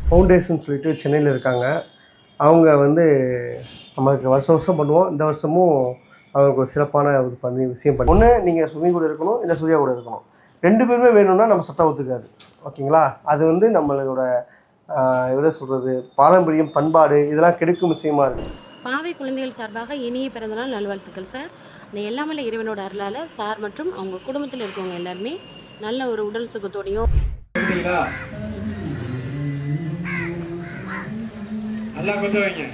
Foundation சொல்லிட்டு சென்னையில் இருக்காங்க. அவங்க வந்து நமக்கு வருஷம் வருஷம் பண்ணுவோம். இந்த வருஷமும் அவங்களுக்கு ஒரு சிறப்பான இது விஷயம் பண்ணி ஒன்று நீங்கள் சுமி கூட இருக்கணும், இல்லை சூர்யா கூட இருக்கணும். 2 பேருமே வேணும்னா நம்ம சட்டம் ஒத்துக்காது. ஓகேங்களா? அது வந்து நம்மளோட எப்படி சொல்கிறது, பாரம்பரியம், பண்பாடு இதெல்லாம் கெடுக்கும் விஷயமா இருக்குது. பாவை குழந்தைகள் சார்பாக இனிய பிறந்தநாள் நல்வாழ்த்துக்கள் சார். இந்த எல்லாமல்ல இறைவனோட அருளால் சார் மற்றும் அவங்க குடும்பத்தில் இருக்கவங்க எல்லாருமே நல்ல ஒரு உடல் சுகத்தோடையும் நல்லா கொண்டு வைங்க.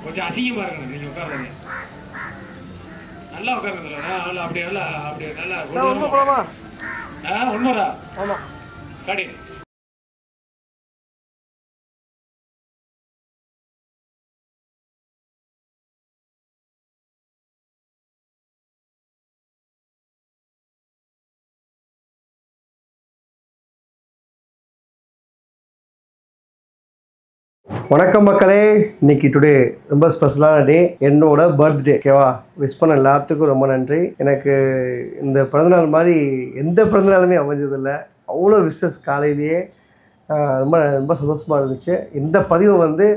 கொஞ்சம் அசிங்கமா இருக்கணும். நீங்க உட்காருங்க, நல்லா உட்காருங்க. அப்படி நல்லா உண்மைடா. ஆமா கடி வணக்கம் மக்களே. இன்னைக்கு டுடே ரொம்ப ஸ்பெஷலான டே, என்னோட பர்த்டே. ஓகேவா? விஷ் பண்ண எல்லாத்துக்கும் ரொம்ப நன்றி. எனக்கு இந்த பிறந்தநாள் மாதிரி எந்த பிறந்தநாளுமே அமைஞ்சதில்லை. அவ்வளோ விஷஸ் காலையிலேயே ரொம்ப ரொம்ப சந்தோஷமாக இருந்துச்சு. இந்த பதிவை வந்து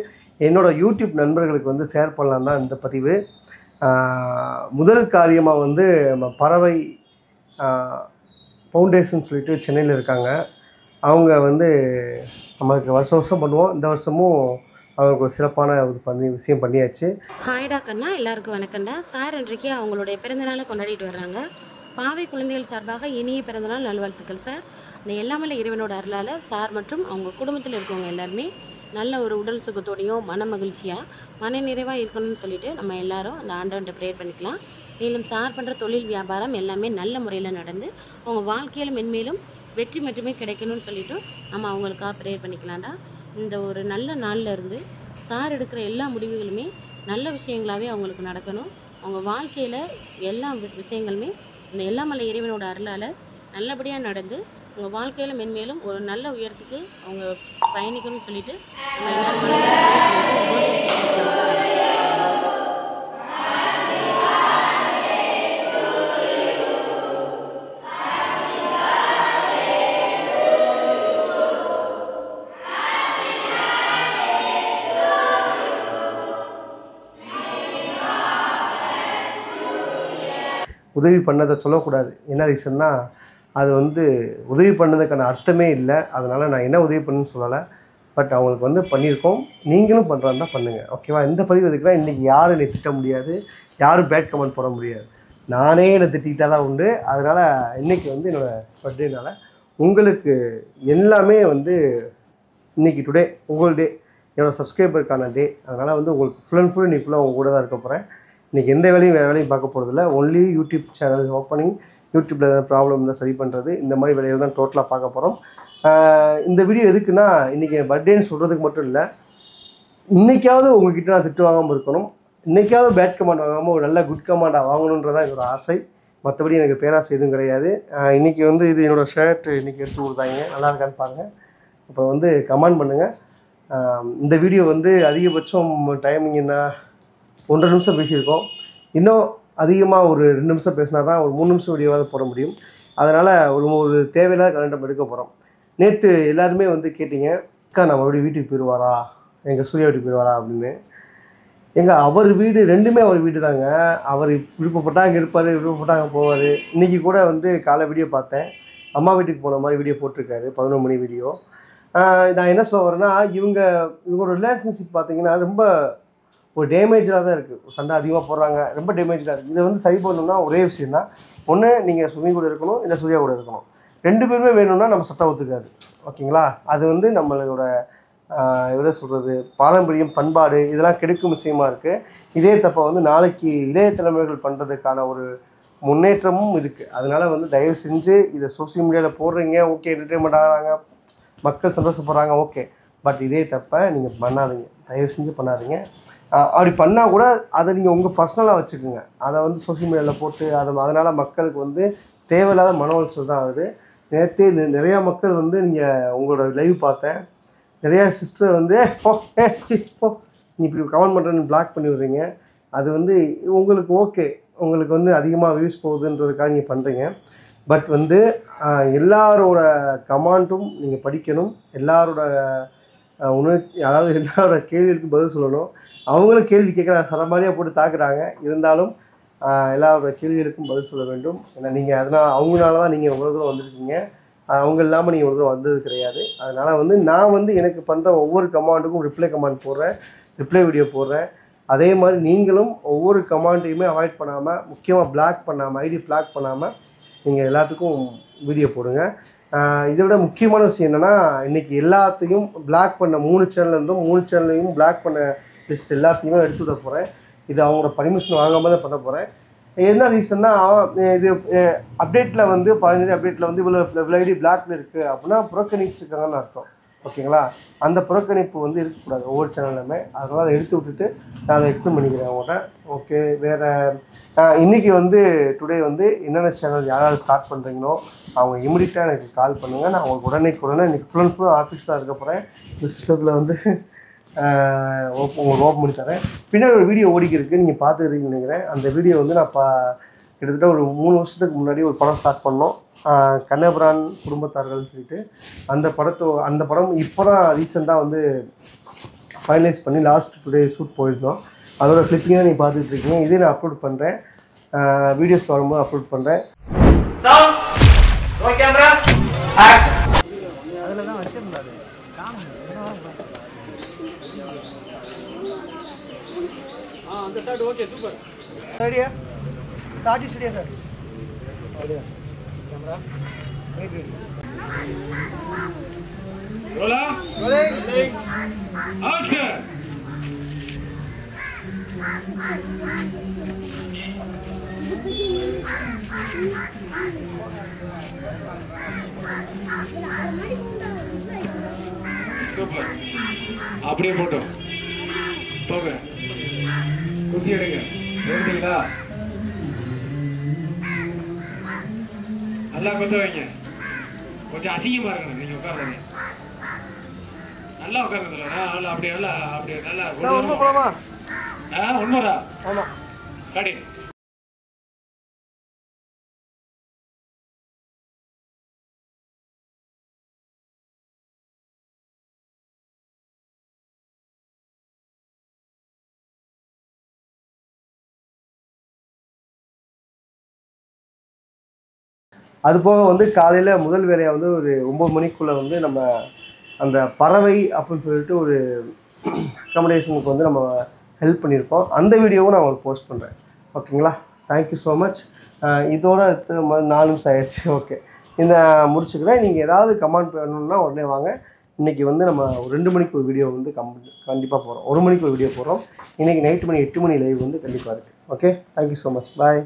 என்னோடய யூடியூப் நண்பர்களுக்கு வந்து ஷேர் பண்ணலாம் தான் இந்த பதிவு. முதல் காரியமாக வந்து நம்ம பறவை ஃபவுண்டேஷன் சொல்லிட்டு சென்னையில் இருக்காங்க. அவங்க வந்து நமக்கு வருஷம் வருஷம் பண்ணுவோம். இந்த வருஷமும் அவங்களுக்கு ஒரு சிறப்பான விஷயம் பண்ணியாச்சு. ஹாய்டா கண்ணா, எல்லாருக்கும் வணக்கம்டா. சார் இன்றைக்கு அவங்களுடைய பிறந்தநாளை கொண்டாடிட்டு வர்றாங்க. பாவை குழந்தைகள் சார்பாக இனிய பிறந்தநாள் நல்வாழ்த்துக்கள் சார். இந்த எல்லாமல்ல இறைவனோட அருளால் சார் மற்றும் அவங்க குடும்பத்தில் இருக்கவங்க எல்லாருமே நல்ல ஒரு உடல் சுகத்தோடையும் மன மகிழ்ச்சியாக மன நிறைவாக இருக்கணும்னு சொல்லிட்டு நம்ம எல்லாரும் அந்த ஆண்டவன்ட்ட ப்ரேயர் பண்ணிக்கலாம். மேலும் சார் பண்ணுற தொழில் வியாபாரம் எல்லாமே நல்ல முறையில் நடந்து அவங்க வாழ்க்கையில் மென்மேலும் வெற்றி மட்டுமே கிடைக்கணும்னு சொல்லிட்டு நம்ம அவங்களுக்காக ப்ரேயர் பண்ணிக்கலாம்டா. இந்த ஒரு நல்ல நாளில் இருந்து சார் எடுக்கிற எல்லா முடிவுகளுமே நல்ல விஷயங்களாகவே அவங்களுக்கு நடக்கணும். அவங்க வாழ்க்கையில் எல்லா விஷயங்களுமே இந்த எல்லாமல்ல இறைவனோட அருளால் நல்லபடியாக நடந்து உங்கள் வாழ்க்கையில் மென்மேலும் ஒரு நல்ல உயரத்துக்கு அவங்க பயணிக்கணும்னு சொல்லிட்டு நம்ம எல்லாரும் உதவி பண்ணதை சொல்லக்கூடாது. என்ன ரீசன்னா, அது வந்து உதவி பண்ணதுக்கான அர்த்தமே இல்லை. அதனால் நான் என்ன உதவி பண்ணுன்னு சொல்லலை. பட் அவங்களுக்கு வந்து பண்ணியிருக்கோம். நீங்களும் பண்ணுறாருந்தா பண்ணுங்கள். ஓகேவா? இந்த பதிவு எதுக்குன்னா, இன்றைக்கி யாரும் என்னை திட்ட முடியாது, யாரும் பேட் கமெண்ட் போட முடியாது. நானே என்னை திட்டிக்கிட்டால் தான் உண்டு. அதனால் இன்றைக்கி வந்து என்னோடய பர்த்டேனால் உங்களுக்கு எல்லாமே வந்து இன்றைக்கி டுடே உங்கள் டே, என்னோடய சப்ஸ்கிரைபருக்கான டே. அதனால் வந்து உங்களுக்கு ஃபுல் அண்ட் ஃபுல் இன்றைக்கி ஃபுல்லாக உங்கள் கூட தான் இருக்க போகிறேன். இன்றைக்கி எந்த வேலையும் வேறு வேலையும் பார்க்க போகிறதில்ல. ஒன்லி யூடியூப் சேனல் ஓப்பனிங், யூடியூப்பில் ஏதாவது ப்ராப்ளம் இருந்தால் சரி பண்ணுறது, இந்த மாதிரி வேலைகள் தான் டோட்டலாக பார்க்க போகிறோம். இந்த வீடியோ எதுக்குன்னா, இன்றைக்கி என் பர்த்டேன்னு சொல்கிறதுக்கு மட்டும் இல்லை, இன்றைக்காவது உங்கள்கிட்ட நான் திட்டு வாங்காமல் இருக்கணும், இன்றைக்காவது பேட் கமெண்ட் வாங்காமல் ஒரு நல்ல குட் கமெண்டாக வாங்கணுன்றதான் என்னோடய ஆசை. மற்றபடி எனக்கு பேராசை எதுவும் கிடையாது. இன்றைக்கி வந்து இது என்னோடய ஷர்ட் இன்றைக்கி எடுத்து கொடுத்தாங்க, நல்லா இருக்கான்னு பாருங்கள். இப்போ வந்து கமெண்ட் பண்ணுங்கள். இந்த வீடியோ வந்து அதிகபட்சம் டைமிங்னா 1.5 நிமிஷம் பேசியிருக்கோம். இன்னும் அதிகமாக ஒரு 2 நிமிஷம் பேசினா தான் ஒரு 3 நிமிஷம் வீடியோவாக போட முடியும். அதனால் ஒரு தேவையில்லாத கண்டென்ட் நம்ம எடுக்க போகிறோம். நேற்று எல்லாருமே வந்து கேட்டிங்க, அக்கா நான் மறுபடியும் வீட்டுக்கு போயிடுவாரா, எங்கள் சூர்யா வீட்டுக்கு போயிடுவாரா அப்படின்னு. அவர் வீடு ரெண்டுமே அவர் வீடு தாங்க. அவர் விருப்பப்பட்டால் அங்கே இருப்பார், விருப்பப்பட்டால் அங்கே போவார். இன்றைக்கி கூட வந்து காலை வீடியோ பார்த்தேன், அம்மா வீட்டுக்கு போன மாதிரி வீடியோ போட்டிருக்காரு, 11 மணி வீடியோ. நான் என்ன சொல்ல வரேன்னா, இவங்களோட ரிலேஷன்ஷிப் பார்த்தீங்கன்னா ரொம்ப ஒரு டேமேஜாக தான் இருக்குது. சண்டை அதிகமாக போடுறாங்க, ரொம்ப டேமேஜாக இருக்குது. இதை வந்து சரி பண்ணணும்னா ஒரே விஷயம் தான். ஒன்று நீங்கள் சுமி கூட இருக்கணும், இல்லை சூர்யா கூட இருக்கணும். 2 பேருமே வேணும்னா நம்ம சட்டம் ஒத்துக்காது. ஓகேங்களா? அது வந்து நம்மளோட எப்படி சொல்கிறது, பாரம்பரியம், பண்பாடு இதெல்லாம் கெடுக்கும் விஷயமா இருக்குது. இதே தப்பை வந்து நாளைக்கு இளைய தலைமுறைகள் பண்ணுறதுக்கான ஒரு முன்னேற்றமும் இருக்குது. அதனால் வந்து தயவு செஞ்சு இதை சோசியல் மீடியாவில் போடுறீங்க, ஓகே, என்டர்டெயின்மெண்ட் ஆகிறாங்க, மக்கள் சந்தோஷப்படுறாங்க, ஓகே. பட் இதே தப்பை நீங்கள் பண்ணாதீங்க, தயவு செஞ்சு பண்ணாதீங்க. அப்படி பண்ணால் கூட அதை நீங்கள் உங்கள் பர்சனலாக வச்சுக்கோங்க. அதை வந்து சோஷியல் மீடியாவில் போட்டு அதனால் மக்களுக்கு வந்து தேவையில்லாத மன உளைச்சல் தான் ஆகுது. நேற்றே நிறையா மக்கள் வந்து நீங்கள் உங்களோட லைவ் பார்த்தேன், நிறையா சிஸ்டர் வந்து நீ இப்படி கமெண்ட் பண்ணுறேன்னு பிளாக் பண்ணி விடுறீங்க. அது வந்து உங்களுக்கு ஓகே, உங்களுக்கு வந்து அதிகமாக வியூஸ் போகுதுன்றதுக்காக நீங்கள் பண்ணுறீங்க. பட் வந்து எல்லாரோட கமெண்ட்டும் நீங்கள் படிக்கணும், எல்லாரோட அதாவது எல்லாரோட கேள்விகளுக்கும் பதில் சொல்லணும். அவங்களும் கேள்வி கேட்குறாங்க, சரமாரியாக போட்டு தாக்குறாங்க. இருந்தாலும் எல்லாரோட கேள்விகளுக்கும் பதில் சொல்ல வேண்டும். ஏன்னா நீங்கள் அதனால் அவங்களால தான் நீங்கள் இவ்வளோ தூரம் வந்திருக்கீங்க. அவங்க இல்லாமல் நீங்கள் இவ்வளோ தூரம் வந்தது கிடையாது. அதனால் நான் எனக்கு பண்ணுற ஒவ்வொரு கமாண்டுக்கும் ரிப்ளை கமாண்ட் போடுறேன், ரிப்ளை வீடியோ போடுறேன். அதே மாதிரி நீங்களும் ஒவ்வொரு கமாண்ட்டையுமே அவாய்ட் பண்ணாமல், முக்கியமாக பிளாக் பண்ணாமல், ஐடி பிளாக் பண்ணாமல் நீங்கள் எல்லாத்துக்கும் வீடியோ போடுங்க. இதை விட முக்கியமான விஷயம் என்னென்னா, இன்றைக்கி எல்லாத்தையும் பிளாக் பண்ண 3 சேனல்லேருந்தும் 3 சேனல்லையும் பிளாக் பண்ண லிஸ்ட் எல்லாத்தையுமே எடுத்து விட போகிறேன். இது அவங்களோட பர்மிஷன் வாங்காமல் தான் பண்ண போகிறேன். என்ன ரீசன்னா, இது அப்டேட்டில் 15 அப்டேட்டில் இவ்வளோ ஐடி பிளாக்ல இருக்குது அப்படின்னா புறக்கணிச்சிருக்காங்கன்னு அர்த்தம். ஓகேங்களா? அந்த புறக்கணிப்பு இருக்கக்கூடாது ஒவ்வொரு சேனல்லுமே. அதனால் அதை எடுத்து விட்டுட்டு நான் அதை எக்ஸ்பிளைன் பண்ணிக்கிறேன் அவங்கள்ட்ட. ஓகே, வேறு இன்றைக்கி டுடே என்னென்ன சேனல் யாராவது ஸ்டார்ட் பண்ணுறீங்களோ அவங்க இமிடியட்டாக எனக்கு கால் பண்ணுங்கள். நான் உங்களுக்கு உடனே இன்றைக்கி ஃபுல்லாக ஆஃபீஸில் இருக்க போகிறேன். இந்த சிஸ்டத்தில் உங்களுக்கு ஓப்பன் பண்ணி தரேன். பின்னாடி ஒரு வீடியோ ஓடிக்கிருக்கு, நீங்கள் பார்த்துக்கிறீங்கன்னு நினைக்கிறேன். அந்த வீடியோ நான் கிட்டத்தட்ட ஒரு 3 வருஷத்துக்கு முன்னாடி ஒரு படம் ஸ்டார்ட் பண்ணோம், கண்ணபிரான் குடும்பத்தார்கள்னு சொல்லிட்டு. அந்த படம் இப்போ தான் ரீசெண்டாக ஃபைனலைஸ் பண்ணி லாஸ்ட் டுடே ஷூட் போயிருந்தோம். அதோட கிளிப்பிங் தான் நீங்கள் பார்த்துட்டு இருக்கீங்க. இதே நான் அப்லோட் பண்ணுறேன், வீடியோஸ் வரும்போது அப்லோட் பண்ணுறேன். அதில் தான் வச்சிருந்தாரு. அந்த சைடு ஓகே, சூப்பர். ரெடியா? Raji studio sir. ரெடியா? Camera wait. ரோலா ரோலிங் ஆக்ஷன். சூப்பர். அப்படியே போட்டோம். போங்க, குச்சி எடுங்க. எடுத்தீங்களா? நல்லா கொத்த வைங்க. கொஞ்சம் அசிங்கமா இருக்கணும் நீங்க உட்கார்றது. நல்லா உட்காருங்க. அப்படியே நல்லா உண்மைடா. ஆமா காடி. அது போக காலையில் முதல் வேலையாக ஒரு 9 மணிக்குள்ளே நம்ம அந்த பறவை அப்படின்னு சொல்லிட்டு ஒரு அக்காமடேஷனுக்கு நம்ம ஹெல்ப் பண்ணியிருக்கோம். அந்த வீடியோவும் நான் உங்களுக்கு போஸ்ட் பண்ணுறேன். ஓகேங்களா? Thank you so much. இதோட 4 நிமிஷம் ஆயிடுச்சு. ஓகே, இந்த முடிச்சுக்கிறேன். நீங்கள் ஏதாவது கமெண்ட் பண்ணணுன்னா உடனே வாங்க. இன்றைக்கி நம்ம ஒரு 2 மணிக்கு ஒரு வீடியோ கண்டிப்பாக போகிறோம். 1 மணிக்கு ஒரு வீடியோ போடுறோம். இன்றைக்கி நைட்டு 8 மணி லைவ் கண்டிப்பாக இருக்குது. Okay, thank you so much. பாய்.